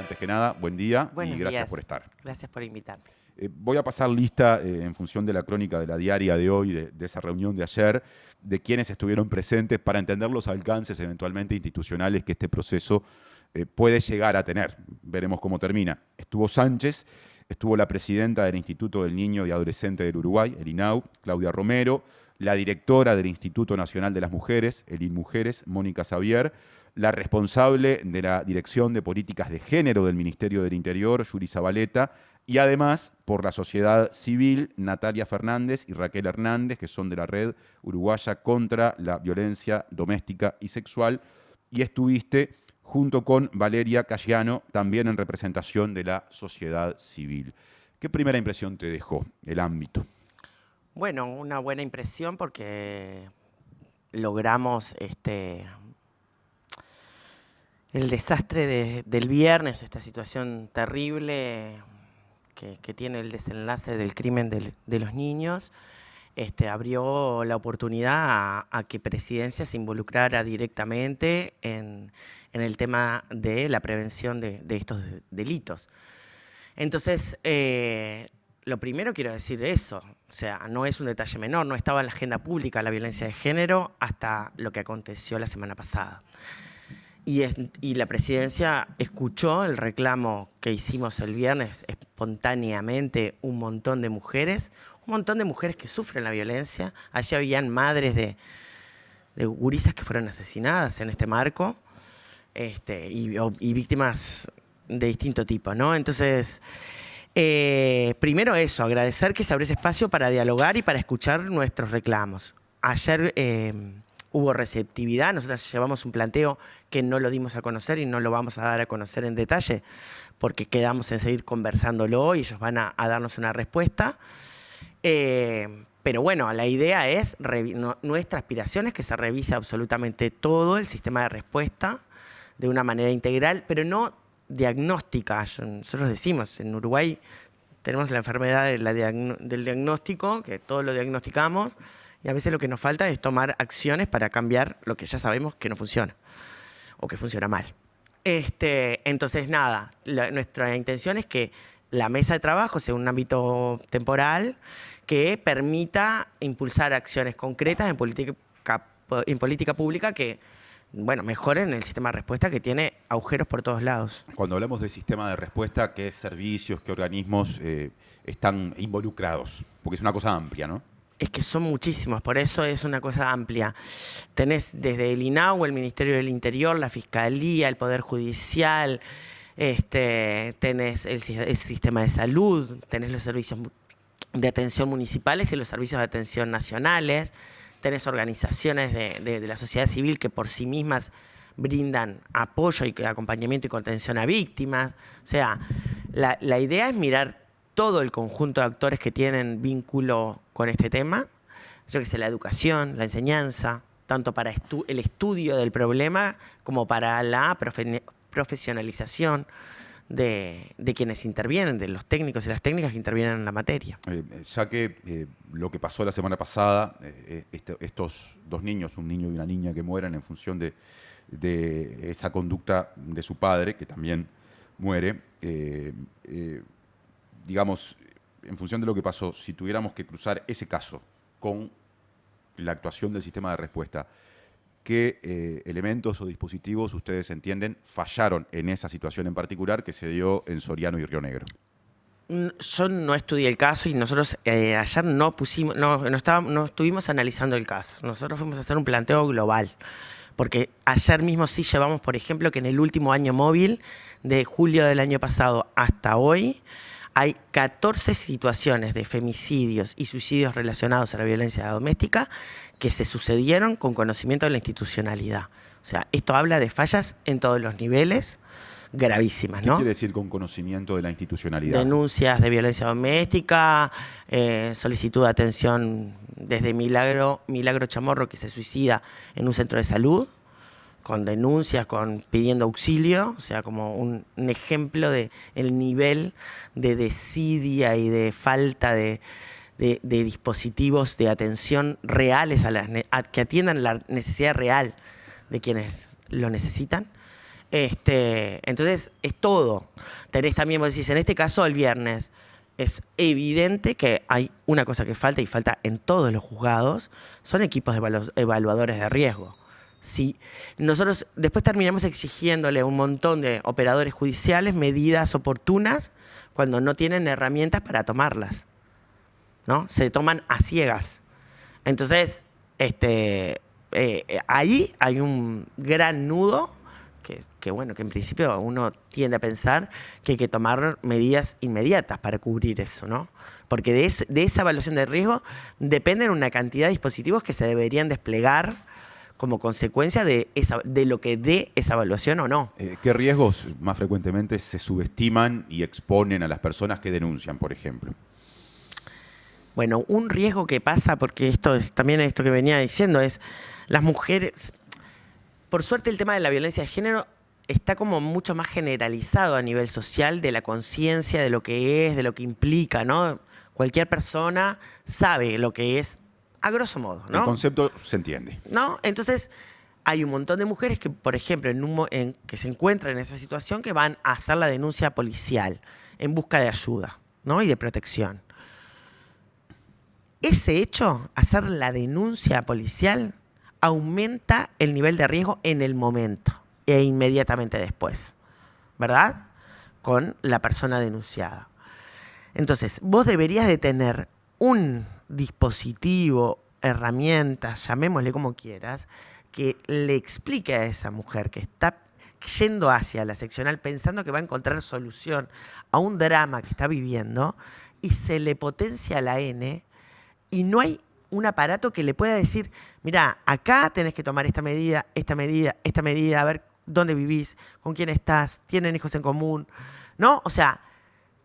antes que nada, buen día Buenos y gracias días. por estar. Gracias por invitarme. Voy a pasar lista en función de la crónica de la diaria de hoy, de esa reunión de ayer, de quienes estuvieron presentes para entender los alcances eventualmente institucionales que este proceso puede llegar a tener. Veremos cómo termina. Estuvo Sánchez, estuvo la presidenta del Instituto del Niño y Adolescente del Uruguay, el INAU, Claudia Romero, la directora del Instituto Nacional de las Mujeres, el INMujeres, Mónica Xavier, la responsable de la Dirección de Políticas de Género del Ministerio del Interior, Yuri Zabaleta, y además por la sociedad civil, Natalia Fernández y Raquel Hernández, que son de la Red Uruguaya contra la Violencia Doméstica y Sexual, y estuviste junto con Valeria Cayano, también en representación de la sociedad civil. ¿Qué primera impresión te dejó el ámbito? Bueno, una buena impresión porque logramos el desastre del viernes, esta situación terrible que tiene el desenlace del crimen de los niños. Abrió la oportunidad a que Presidencia se involucrara directamente en el tema de la prevención de estos delitos. Entonces, lo primero quiero decir eso, o sea, no es un detalle menor, no estaba en la agenda pública la violencia de género hasta lo que aconteció la semana pasada. Y la Presidencia escuchó el reclamo que hicimos el viernes espontáneamente un montón de mujeres que sufren la violencia. Allí habían madres de gurisas que fueron asesinadas en este marco y víctimas de distinto tipo, ¿no? Entonces, primero eso, agradecer que se abrió ese espacio para dialogar y para escuchar nuestros reclamos. Ayer hubo receptividad, nosotros llevamos un planteo que no lo dimos a conocer y no lo vamos a dar a conocer en detalle porque quedamos en seguir conversándolo y ellos van a darnos una respuesta. Pero bueno, la idea es, nuestra aspiración es que se revise absolutamente todo el sistema de respuesta de una manera integral, pero no diagnóstica. Nosotros decimos, en Uruguay tenemos la enfermedad del diagnóstico, que todo lo diagnosticamos, y a veces lo que nos falta es tomar acciones para cambiar lo que ya sabemos que no funciona o que funciona mal. Entonces, nada, nuestra intención es que la mesa de trabajo sea un ámbito temporal que permita impulsar acciones concretas en política pública que, bueno, mejoren el sistema de respuesta que tiene agujeros por todos lados. Cuando hablamos de sistema de respuesta, ¿qué servicios, qué organismos están involucrados? Porque es una cosa amplia, ¿no? Es que son muchísimos, por eso es una cosa amplia. Tenés desde el INAU, el Ministerio del Interior, la Fiscalía, el Poder Judicial, tenés el sistema de salud, tenés los servicios de atención municipales y los servicios de atención nacionales, tenés organizaciones de la sociedad civil que por sí mismas brindan apoyo y acompañamiento y contención a víctimas. O sea, la idea es mirar todo el conjunto de actores que tienen vínculo con este tema, yo que sé, la educación, la enseñanza, tanto para el estudio del problema como para la profesionalización de quienes intervienen, de los técnicos y las técnicas que intervienen en la materia. Ya que lo que pasó la semana pasada, estos dos niños, un niño y una niña que mueran en función de esa conducta de su padre, que también muere, digamos, en función de lo que pasó, si tuviéramos que cruzar ese caso con la actuación del sistema de respuesta, ¿qué elementos o dispositivos ustedes entienden fallaron en esa situación en particular que se dio en Soriano y Río Negro? Yo no estudié el caso y nosotros ayer no estuvimos analizando el caso. Nosotros fuimos a hacer un planteo global. Porque ayer mismo sí llevamos, por ejemplo, que en el último año móvil, de julio del año pasado hasta hoy, hay 14 situaciones de femicidios y suicidios relacionados a la violencia doméstica que se sucedieron con conocimiento de la institucionalidad. O sea, esto habla de fallas en todos los niveles, gravísimas, ¿no? ¿Qué quiere decir con conocimiento de la institucionalidad? Denuncias de violencia doméstica, solicitud de atención desde Milagro Chamorro, que se suicida en un centro de salud, con denuncias, pidiendo auxilio, o sea, como un ejemplo del nivel de desidia y de falta de dispositivos de atención reales que atiendan la necesidad real de quienes lo necesitan. Entonces, es todo. Tenés también, vos decís, en este caso, el viernes, es evidente que hay una cosa que falta, y falta en todos los juzgados, son equipos de evaluadores de riesgo. Si nosotros después terminamos exigiéndole a un montón de operadores judiciales medidas oportunas cuando no tienen herramientas para tomarlas, ¿no? Se toman a ciegas. Entonces, ahí hay un gran nudo que, bueno, que en principio uno tiende a pensar que hay que tomar medidas inmediatas para cubrir eso, ¿no? Porque de esa evaluación de riesgo dependen una cantidad de dispositivos que se deberían desplegar como consecuencia de lo que dé esa evaluación o no. ¿Qué riesgos más frecuentemente se subestiman y exponen a las personas que denuncian, por ejemplo? Bueno, un riesgo que pasa, porque también esto que venía diciendo, es las mujeres. Por suerte, el tema de la violencia de género está como mucho más generalizado a nivel social, de la conciencia de lo que es, de lo que implica, ¿no? Cualquier persona sabe lo que es, a grosso modo, ¿no? El concepto se entiende. ¿No? Entonces, hay un montón de mujeres que, por ejemplo, que se encuentran en esa situación, que van a hacer la denuncia policial en busca de ayuda, ¿no? Y de protección. Ese hecho, hacer la denuncia policial, aumenta el nivel de riesgo en el momento e inmediatamente después, ¿verdad? Con la persona denunciada. Entonces, vos deberías de tener un dispositivo, herramientas, llamémosle como quieras, que le explique a esa mujer que está yendo hacia la seccional pensando que va a encontrar solución a un drama que está viviendo, y se le potencia la N, y no hay un aparato que le pueda decir, mira, acá tenés que tomar esta medida, esta medida, esta medida, a ver dónde vivís, con quién estás, tienen hijos en común, ¿no? O sea,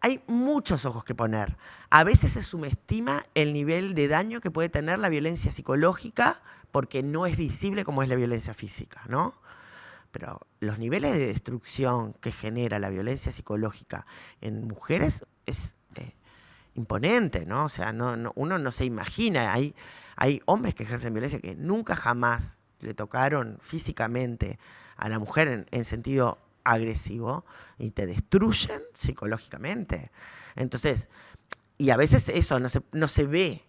hay muchos ojos que poner. A veces se subestima el nivel de daño que puede tener la violencia psicológica porque no es visible como es la violencia física, ¿no? Pero los niveles de destrucción que genera la violencia psicológica en mujeres es imponente, ¿no? O sea, uno no se imagina. Hay hombres que ejercen violencia que nunca jamás le tocaron físicamente a la mujer en sentido agresivo, y te destruyen psicológicamente. Entonces, y a veces eso no se ve,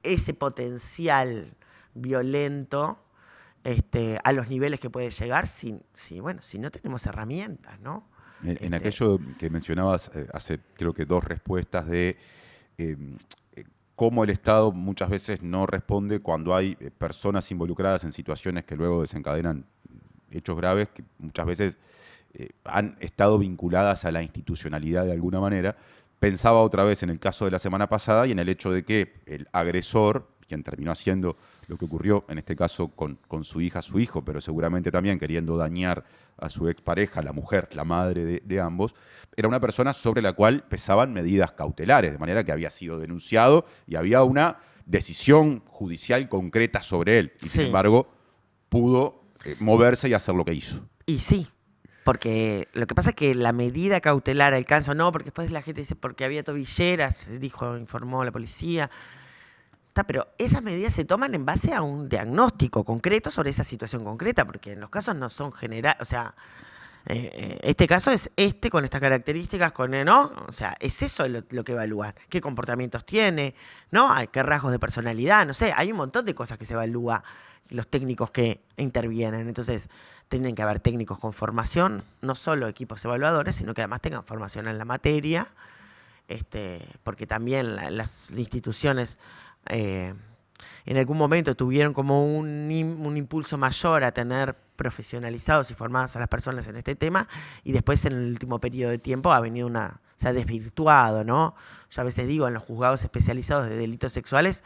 ese potencial violento a los niveles que puede llegar si no tenemos herramientas, ¿no? En aquello que mencionabas hace, creo que 2 respuestas de cómo el Estado muchas veces no responde cuando hay personas involucradas en situaciones que luego desencadenan hechos graves, que muchas veces han estado vinculadas a la institucionalidad de alguna manera. Pensaba otra vez en el caso de la semana pasada y en el hecho de que el agresor, quien terminó haciendo lo que ocurrió, en este caso con su hija, su hijo, pero seguramente también queriendo dañar a su expareja, la mujer, la madre de ambos, era una persona sobre la cual pesaban medidas cautelares, de manera que había sido denunciado y había una decisión judicial concreta sobre él. Y sin embargo, pudo moverse y hacer lo que hizo. Y sí, porque lo que pasa es que la medida cautelar alcanza o no, porque después la gente dice porque había tobilleras, informó la policía. Pero esas medidas se toman en base a un diagnóstico concreto sobre esa situación concreta, porque en los casos no son generales, o sea, este caso es con estas características, ¿no? O sea, es eso lo que evalúan. ¿Qué comportamientos tiene? ¿No? ¿Qué rasgos de personalidad? No sé, hay un montón de cosas que se evalúa los técnicos que intervienen. Entonces, tienen que haber técnicos con formación, no solo equipos evaluadores, sino que además tengan formación en la materia, porque también las instituciones en algún momento tuvieron como un impulso mayor a tener profesionalizados y formados a las personas en este tema, y después en el último periodo de tiempo se ha desvirtuado, ¿no? Yo a veces digo, en los juzgados especializados de delitos sexuales,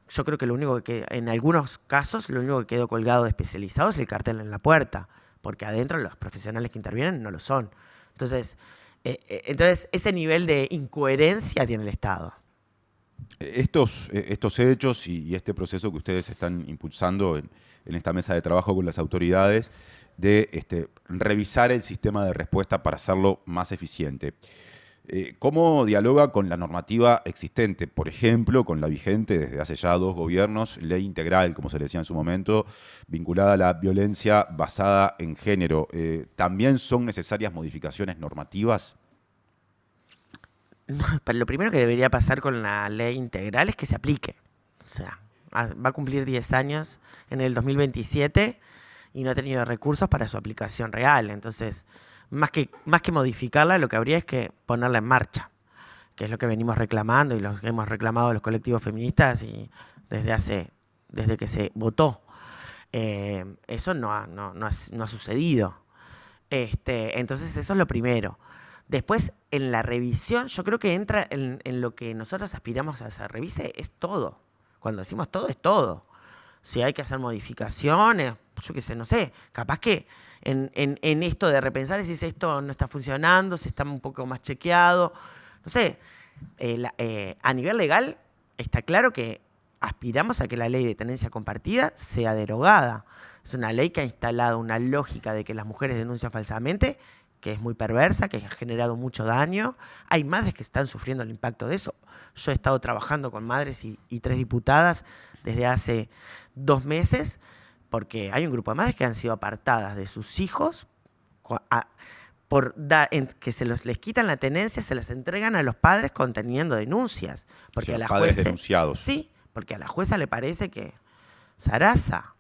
yo creo que en algunos casos, lo único que quedó colgado de especializado es el cartel en la puerta, porque adentro los profesionales que intervienen no lo son. Entonces, ese nivel de incoherencia tiene el Estado. Estos hechos y este proceso que ustedes están impulsando en esta mesa de trabajo con las autoridades de revisar el sistema de respuesta para hacerlo más eficiente, ¿Cómo dialoga con la normativa existente? Por ejemplo, con la vigente desde hace ya 2 gobiernos, ley integral, como se le decía en su momento, vinculada a la violencia basada en género. ¿También son necesarias modificaciones normativas? Lo primero que debería pasar con la ley integral es que se aplique. O sea, va a cumplir 10 años en el 2027 y no ha tenido recursos para su aplicación real. Entonces, más que modificarla, lo que habría es que ponerla en marcha, que es lo que venimos reclamando y lo que hemos reclamado los colectivos feministas y desde que se votó. Eso no ha sucedido. Entonces, eso es lo primero. Después, en la revisión, yo creo que entra en lo que nosotros aspiramos a se revise, es todo. Cuando decimos todo, es todo. Si hay que hacer modificaciones, yo qué sé, no sé, capaz que en esto de repensar, si esto no está funcionando, si está un poco más chequeado, no sé, a nivel legal está claro que aspiramos a que la ley de tenencia compartida sea derogada. Es una ley que ha instalado una lógica de que las mujeres denuncian falsamente, que es muy perversa, que ha generado mucho daño. Hay madres que están sufriendo el impacto de eso. Yo he estado trabajando con madres y 3 diputadas desde hace 2 meses, porque hay un grupo de madres que han sido apartadas de sus hijos que les quitan la tenencia, se las entregan a los padres conteniendo denuncias. Porque O sea, a la padres jueza, denunciados. sí, porque a la jueza le parece que zaraza.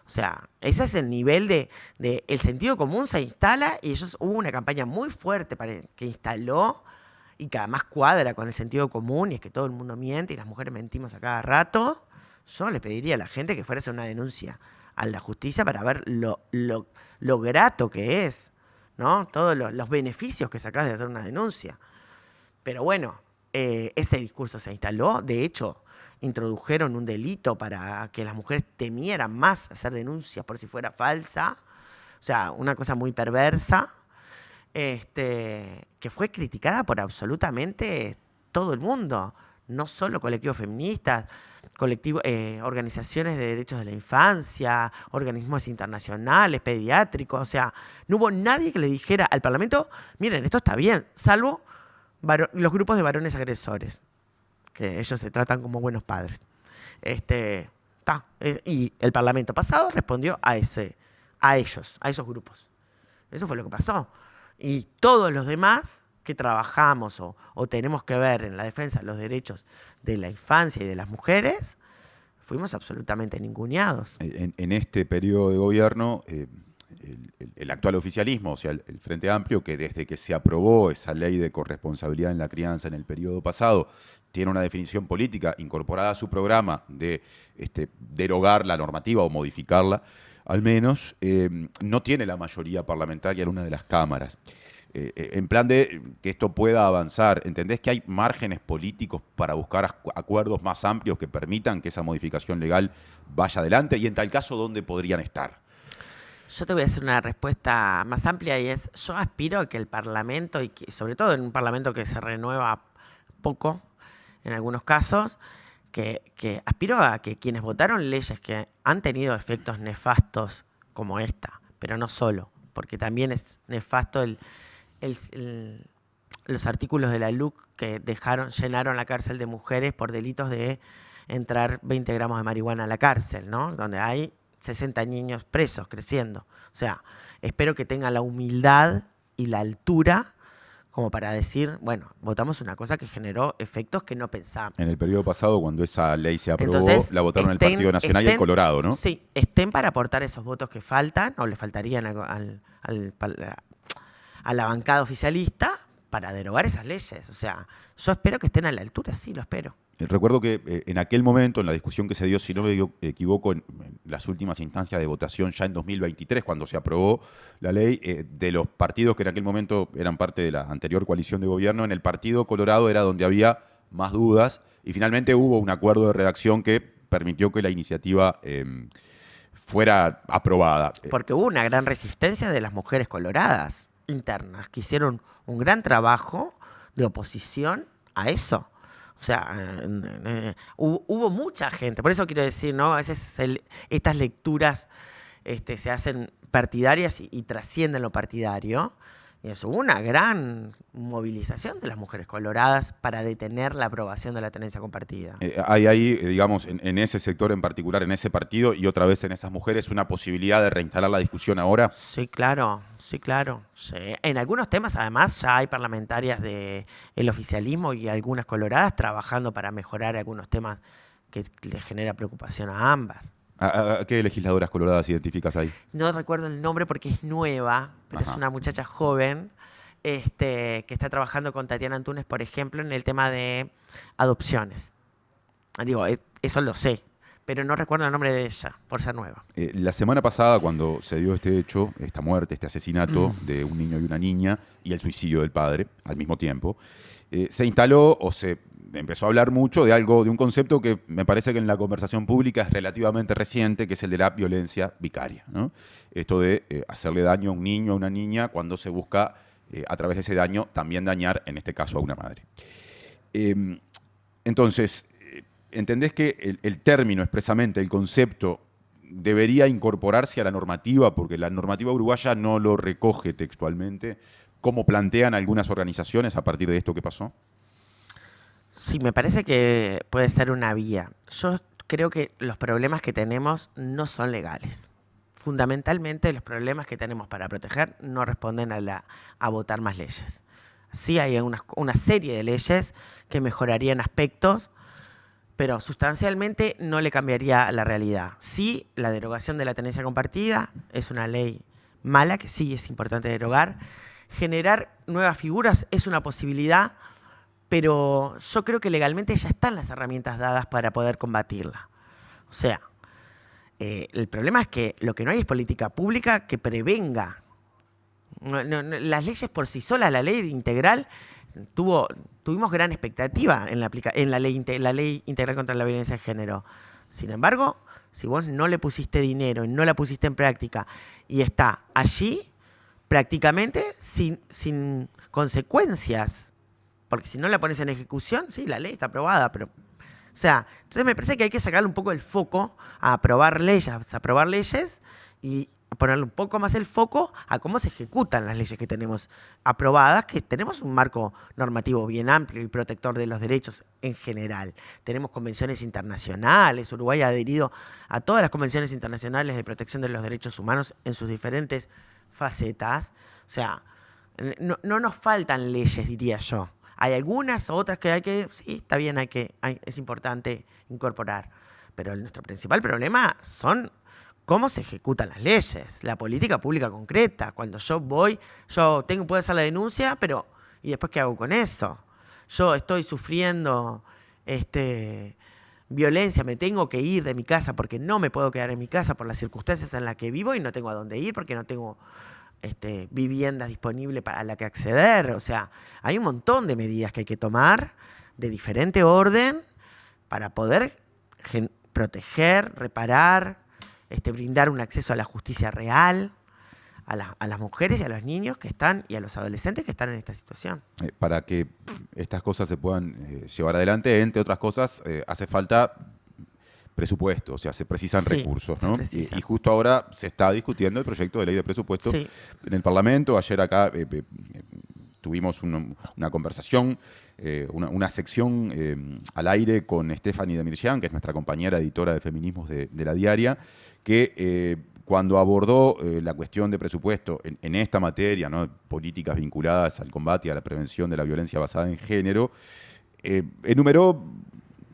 O sea, ese es el nivel de el sentido común se instala y hubo una campaña muy fuerte que instaló y que además cuadra con el sentido común y es que todo el mundo miente y las mujeres mentimos a cada rato. Yo le pediría a la gente que fuera a hacer una denuncia a la justicia para ver lo grato que es, ¿no? Todos los beneficios que sacás de hacer una denuncia. Pero bueno, ese discurso se instaló. De hecho, introdujeron un delito para que las mujeres temieran más hacer denuncias por si fuera falsa. O sea, una cosa muy perversa, que fue criticada por absolutamente todo el mundo. No solo colectivos feministas, organizaciones de derechos de la infancia, organismos internacionales, pediátricos. O sea, no hubo nadie que le dijera al Parlamento, miren, esto está bien, salvo los grupos de varones agresores, que ellos se tratan como buenos padres. Y el Parlamento pasado respondió a esos grupos. Eso fue lo que pasó. Y todos los demás que trabajamos o tenemos que ver en la defensa de los derechos de la infancia y de las mujeres, fuimos absolutamente ninguneados. En este periodo de gobierno, el actual oficialismo, o sea, el Frente Amplio, que desde que se aprobó esa ley de corresponsabilidad en la crianza en el periodo pasado, tiene una definición política incorporada a su programa de derogar la normativa o modificarla, al menos, no tiene la mayoría parlamentaria en una de las cámaras. En plan de que esto pueda avanzar, ¿entendés que hay márgenes políticos para buscar acuerdos más amplios que permitan que esa modificación legal vaya adelante? Y en tal caso, ¿dónde podrían estar? Yo te voy a hacer una respuesta más amplia y es, yo aspiro a que el Parlamento, y sobre todo en un Parlamento que se renueva poco, en algunos casos, que aspiro a que quienes votaron leyes que han tenido efectos nefastos como esta, pero no solo, porque también es nefasto los artículos de la LUC que llenaron la cárcel de mujeres por delitos de entrar 20 gramos de marihuana a la cárcel, ¿no? Donde hay 60 niños presos creciendo. O sea, espero que tengan la humildad y la altura como para decir, bueno, votamos una cosa que generó efectos que no pensábamos. En el periodo pasado, cuando esa ley se aprobó, entonces, la votaron el Partido Nacional y el Colorado, ¿no? Sí, estén para aportar esos votos que faltan o le faltarían a la bancada oficialista para derogar esas leyes. O sea, yo espero que estén a la altura, sí, lo espero. Recuerdo que en aquel momento, en la discusión que se dio, si no me equivoco, en las últimas instancias de votación ya en 2023, cuando se aprobó la ley, de los partidos que en aquel momento eran parte de la anterior coalición de gobierno, en el Partido Colorado era donde había más dudas y finalmente hubo un acuerdo de redacción que permitió que la iniciativa fuera aprobada. Porque hubo una gran resistencia de las mujeres coloradas internas, que hicieron un gran trabajo de oposición a eso. O sea, hubo mucha gente, por eso quiero decir, ¿no? A veces estas lecturas se hacen partidarias y trascienden lo partidario. Y eso, hubo una gran movilización de las mujeres coloradas para detener la aprobación de la tenencia compartida. Hay ahí, digamos, en ese sector en particular, en ese partido y otra vez en esas mujeres, una posibilidad de reinstalar la discusión ahora. Sí, claro, sí, claro. Sí. En algunos temas, además, ya hay parlamentarias del oficialismo y algunas coloradas trabajando para mejorar algunos temas que les genera preocupación a ambas. ¿A qué legisladoras coloradas identificas ahí? No recuerdo el nombre porque es nueva, pero es una muchacha joven que está trabajando con Tatiana Antunes, por ejemplo, en el tema de adopciones. Digo, eso lo sé, pero no recuerdo el nombre de ella, por ser nueva. La semana pasada, cuando se dio este hecho, esta muerte, este asesinato de un niño y una niña y el suicidio del padre al mismo tiempo, se instaló o se empezó a hablar mucho de algo, de un concepto que me parece que en la conversación pública es relativamente reciente, que es el de la violencia vicaria, ¿no? Esto de hacerle daño a un niño o a una niña cuando se busca, a través de ese daño, también dañar, en este caso, a una madre. Entonces, ¿entendés que el término expresamente, el concepto, debería incorporarse a la normativa? Porque la normativa uruguaya no lo recoge textualmente. ¿Cómo plantean algunas organizaciones a partir de esto que pasó? Sí, me parece que puede ser una vía. Yo creo que los problemas que tenemos no son legales. Fundamentalmente los problemas que tenemos para proteger no responden a votar más leyes. Sí hay una serie de leyes que mejorarían aspectos, pero sustancialmente no le cambiaría la realidad. Sí, la derogación de la tenencia compartida es una ley mala, que sí es importante derogar. Generar nuevas figuras es una posibilidad, pero yo creo que legalmente ya están las herramientas dadas para poder combatirla. O sea, el problema es que lo que no hay es política pública que prevenga. Las leyes por sí solas, la ley integral, tuvimos gran expectativa en la ley integral contra la violencia de género. Sin embargo, si vos no le pusiste dinero y no la pusiste en práctica y está allí prácticamente sin consecuencias, porque si no la pones en ejecución, sí, la ley está aprobada, pero... O sea, entonces me parece que hay que sacarle un poco el foco a aprobar leyes y ponerle un poco más el foco a cómo se ejecutan las leyes que tenemos aprobadas, que tenemos un marco normativo bien amplio y protector de los derechos en general. Tenemos convenciones internacionales, Uruguay ha adherido a todas las convenciones internacionales de protección de los derechos humanos en sus diferentes facetas. O sea, no nos faltan leyes, diría yo. Hay algunas otras que sí, está bien, es importante incorporar. Pero nuestro principal problema son cómo se ejecutan las leyes, la política pública concreta. Cuando puedo hacer la denuncia, pero ¿y después qué hago con eso? Yo estoy sufriendo violencia, me tengo que ir de mi casa porque no me puedo quedar en mi casa por las circunstancias en las que vivo y no tengo a dónde ir porque no tengo viviendas disponibles a la que acceder. O sea, hay un montón de medidas que hay que tomar de diferente orden para poder proteger, reparar, brindar un acceso a la justicia real a las mujeres y a los niños que están y a los adolescentes que están en esta situación. Para que estas cosas se puedan llevar adelante, entre otras cosas, hace falta presupuesto, o sea, se precisan recursos, ¿no? Y justo ahora se está discutiendo el proyecto de ley de presupuesto en el Parlamento. Ayer acá tuvimos una conversación, una sección al aire con Stephanie Demirjian, que es nuestra compañera editora de feminismos de La Diaria, que cuando abordó la cuestión de presupuesto en esta materia, ¿no? Políticas vinculadas al combate y a la prevención de la violencia basada en género, enumeró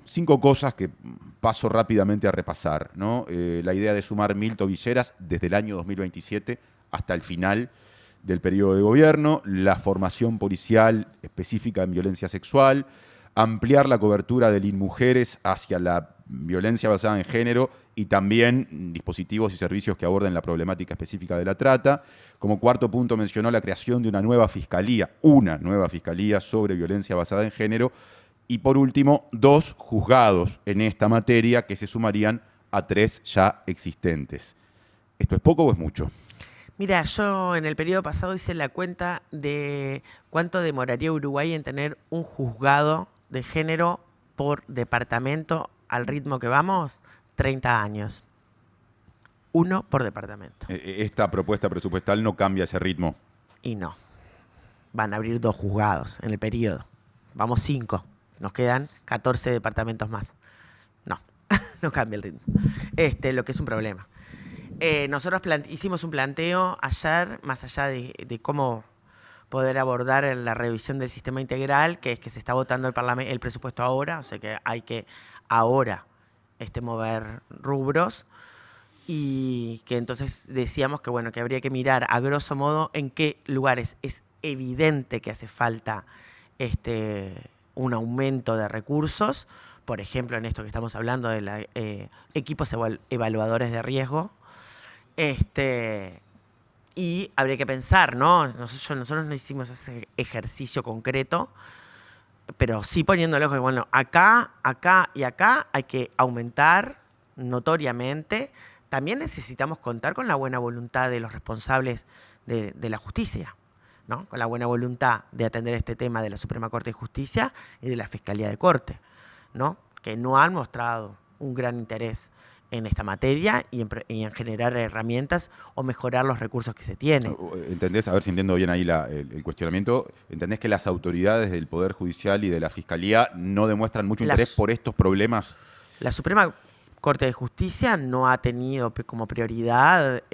5 cosas que paso rápidamente a repasar, ¿no? La idea de sumar 1000 tobilleras desde el año 2027 hasta el final del periodo de gobierno, la formación policial específica en violencia sexual, ampliar la cobertura del INMujeres hacia la violencia basada en género y también dispositivos y servicios que aborden la problemática específica de la trata. Como cuarto punto mencionó la creación de una nueva fiscalía sobre violencia basada en género. Y por último, 2 juzgados en esta materia que se sumarían a 3 ya existentes. ¿Esto es poco o es mucho? Mira, yo en el periodo pasado hice la cuenta de cuánto demoraría Uruguay en tener un juzgado de género por departamento al ritmo que vamos, 30 años. 1 por departamento. Esta propuesta presupuestal no cambia ese ritmo. Y no. van a abrir 2 juzgados en el periodo. Vamos 5. Nos quedan 14 departamentos más. No, no cambia el ritmo. Lo que es un problema. Nosotros hicimos un planteo ayer, más allá de cómo poder abordar la revisión del sistema integral, que es que se está votando el presupuesto ahora, o sea que hay que ahora mover rubros, y que entonces decíamos que, bueno, que habría que mirar a grosso modo en qué lugares es evidente que hace falta un aumento de recursos, por ejemplo, en esto que estamos hablando de equipos evaluadores de riesgo, y habría que pensar, ¿no? Nosotros no hicimos ese ejercicio concreto, pero sí poniéndolo que, bueno, acá y acá hay que aumentar notoriamente. También necesitamos contar con la buena voluntad de los responsables de la justicia, ¿no? Con la buena voluntad de atender este tema de la Suprema Corte de Justicia y de la Fiscalía de Corte, ¿no? Que no han mostrado un gran interés en esta materia y en generar herramientas o mejorar los recursos que se tienen. ¿Entendés? A ver si entiendo bien ahí el cuestionamiento. ¿Entendés que las autoridades del Poder Judicial y de la Fiscalía no demuestran mucho interés por estos problemas? La Suprema Corte de Justicia no ha tenido como prioridad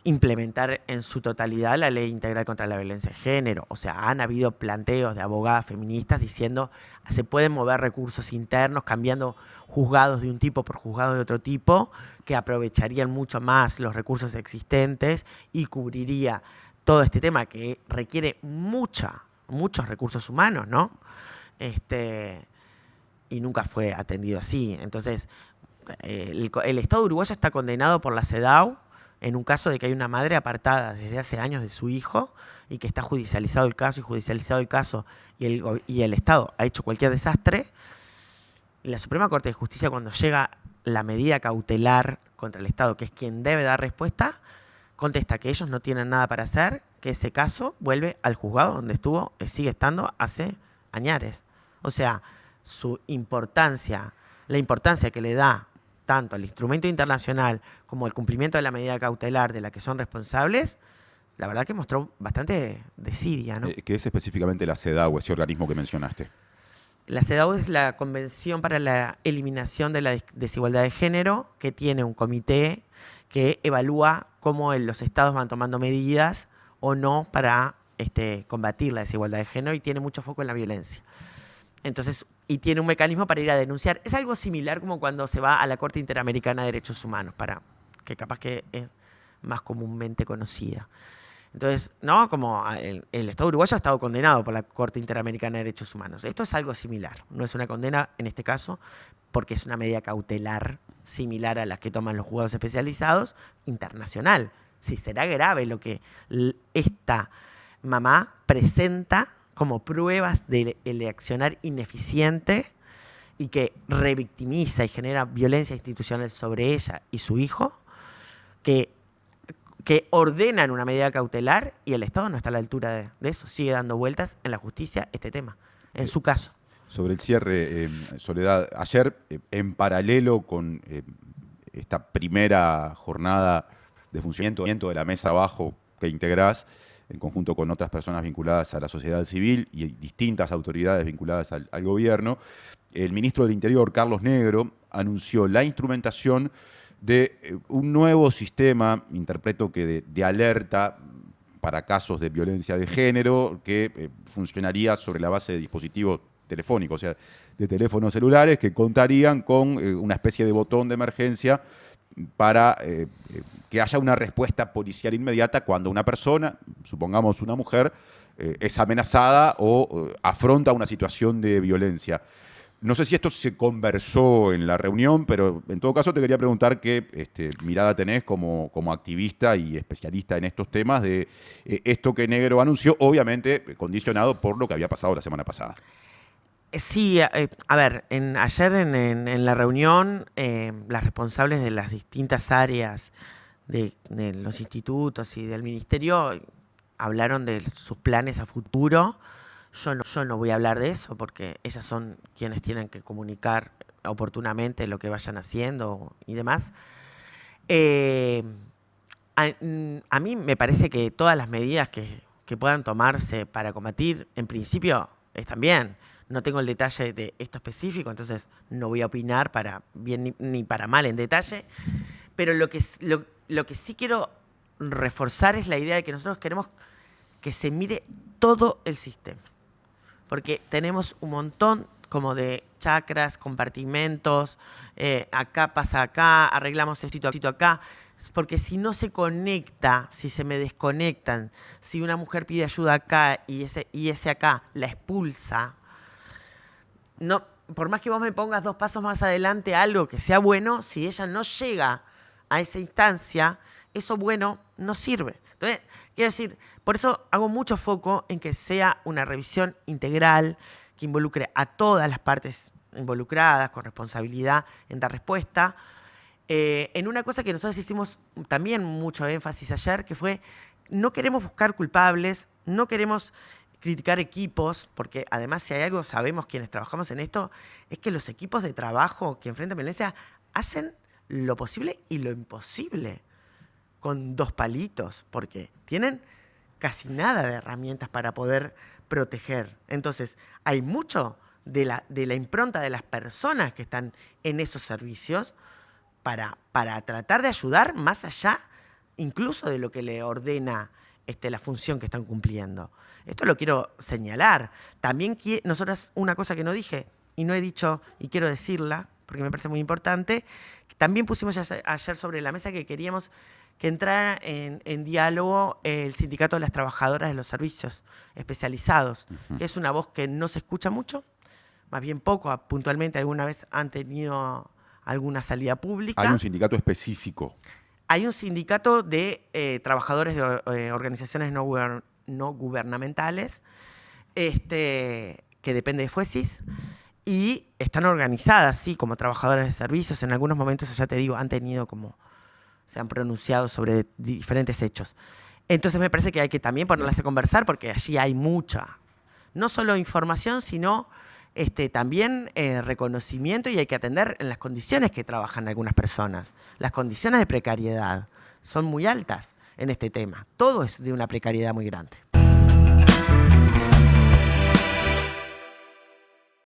implementar en su totalidad la Ley Integral contra la Violencia de Género. O sea, han habido planteos de abogadas feministas diciendo que se pueden mover recursos internos, cambiando juzgados de un tipo por juzgados de otro tipo, que aprovecharían mucho más los recursos existentes y cubriría todo este tema que requiere muchos recursos humanos, ¿no? Y nunca fue atendido así. Entonces, el Estado uruguayo está condenado por la CEDAW en un caso de que hay una madre apartada desde hace años de su hijo y que está judicializado el caso y el Estado ha hecho cualquier desastre. La Suprema Corte de Justicia, cuando llega la medida cautelar contra el Estado, que es quien debe dar respuesta, contesta que ellos no tienen nada para hacer, que ese caso vuelve al juzgado donde sigue estando hace añares. O sea, la importancia que le da tanto al instrumento internacional como al cumplimiento de la medida cautelar de la que son responsables, la verdad que mostró bastante desidia, ¿no? ¿Qué es específicamente la CEDAW, ese organismo que mencionaste? La CEDAW es la Convención para la Eliminación de la Desigualdad de Género, que tiene un comité que evalúa cómo los estados van tomando medidas o no para combatir la desigualdad de género, y tiene mucho foco en la violencia. Entonces, y tiene un mecanismo para ir a denunciar. Es algo similar como cuando se va a la Corte Interamericana de Derechos Humanos, que capaz que es más comúnmente conocida. Entonces, ¿no? Como el Estado uruguayo ha estado condenado por la Corte Interamericana de Derechos Humanos. Esto es algo similar. No es una condena en este caso, porque es una medida cautelar similar a las que toman los juzgados especializados, internacional. Si será grave lo que esta mamá presenta como pruebas del accionar ineficiente y que revictimiza y genera violencia institucional sobre ella y su hijo, que ordenan una medida cautelar y el Estado no está a la altura de eso. Sigue dando vueltas en la justicia este tema, en su caso. Sobre el cierre, Soledad, ayer, en paralelo con esta primera jornada de funcionamiento de la mesa abajo que integrás, en conjunto con otras personas vinculadas a la sociedad civil y distintas autoridades vinculadas al gobierno, el ministro del Interior, Carlos Negro, anunció la instrumentación de un nuevo sistema, interpreto que de alerta para casos de violencia de género, que funcionaría sobre la base de dispositivos telefónicos, o sea, de teléfonos celulares que contarían con una especie de botón de emergencia para que haya una respuesta policial inmediata cuando una persona, supongamos una mujer, es amenazada o afronta una situación de violencia. No sé si esto se conversó en la reunión, pero en todo caso te quería preguntar qué mirada tenés como activista y especialista en estos temas de esto que Negro anunció, obviamente condicionado por lo que había pasado la semana pasada. Sí, a ver, ayer en la reunión, las responsables de las distintas áreas de los institutos y del ministerio hablaron de sus planes a futuro. Yo no voy a hablar de eso porque ellas son quienes tienen que comunicar oportunamente lo que vayan haciendo y demás. A mí me parece que todas las medidas que que puedan tomarse para combatir, en principio, están bien. No tengo el detalle de esto específico, entonces no voy a opinar para bien ni para mal en detalle. Pero lo que sí quiero reforzar es la idea de que nosotros queremos que se mire todo el sistema. Porque tenemos un montón como de chakras, compartimentos, acá pasa acá, arreglamos esto acá. Porque si no se conecta, si se me desconectan, si una mujer pide ayuda acá y ese acá la expulsa, no, por más que vos me pongas 2 pasos más adelante algo que sea bueno, si ella no llega a esa instancia, eso bueno no sirve. Entonces, quiero decir, por eso hago mucho foco en que sea una revisión integral, que involucre a todas las partes involucradas, con responsabilidad en dar respuesta. En una cosa que nosotros hicimos también mucho énfasis ayer, que fue, no queremos buscar culpables, no queremos criticar equipos, porque además si hay algo sabemos quienes trabajamos en esto, es que los equipos de trabajo que enfrentan violencia hacen lo posible y lo imposible con 2 palitos, porque tienen casi nada de herramientas para poder proteger. Entonces, hay mucho de la impronta de las personas que están en esos servicios para tratar de ayudar más allá incluso de lo que le ordena la función que están cumpliendo. Esto lo quiero señalar. También nosotros, una cosa que no dije y no he dicho y quiero decirla, porque me parece muy importante, también pusimos ayer sobre la mesa que queríamos que entrara en diálogo el Sindicato de las Trabajadoras de los Servicios Especializados, que es una voz que no se escucha mucho, más bien poco, puntualmente alguna vez han tenido alguna salida pública. Hay un sindicato específico. Hay un sindicato de trabajadores de organizaciones no gubernamentales que depende de FUESIS y están organizadas, sí, como trabajadoras de servicios. En algunos momentos, ya te digo, se han pronunciado sobre diferentes hechos. Entonces me parece que hay que también ponerlas a conversar porque allí hay mucha, no solo información, sino también reconocimiento, y hay que atender en las condiciones que trabajan algunas personas. Las condiciones de precariedad son muy altas en este tema. Todo es de una precariedad muy grande.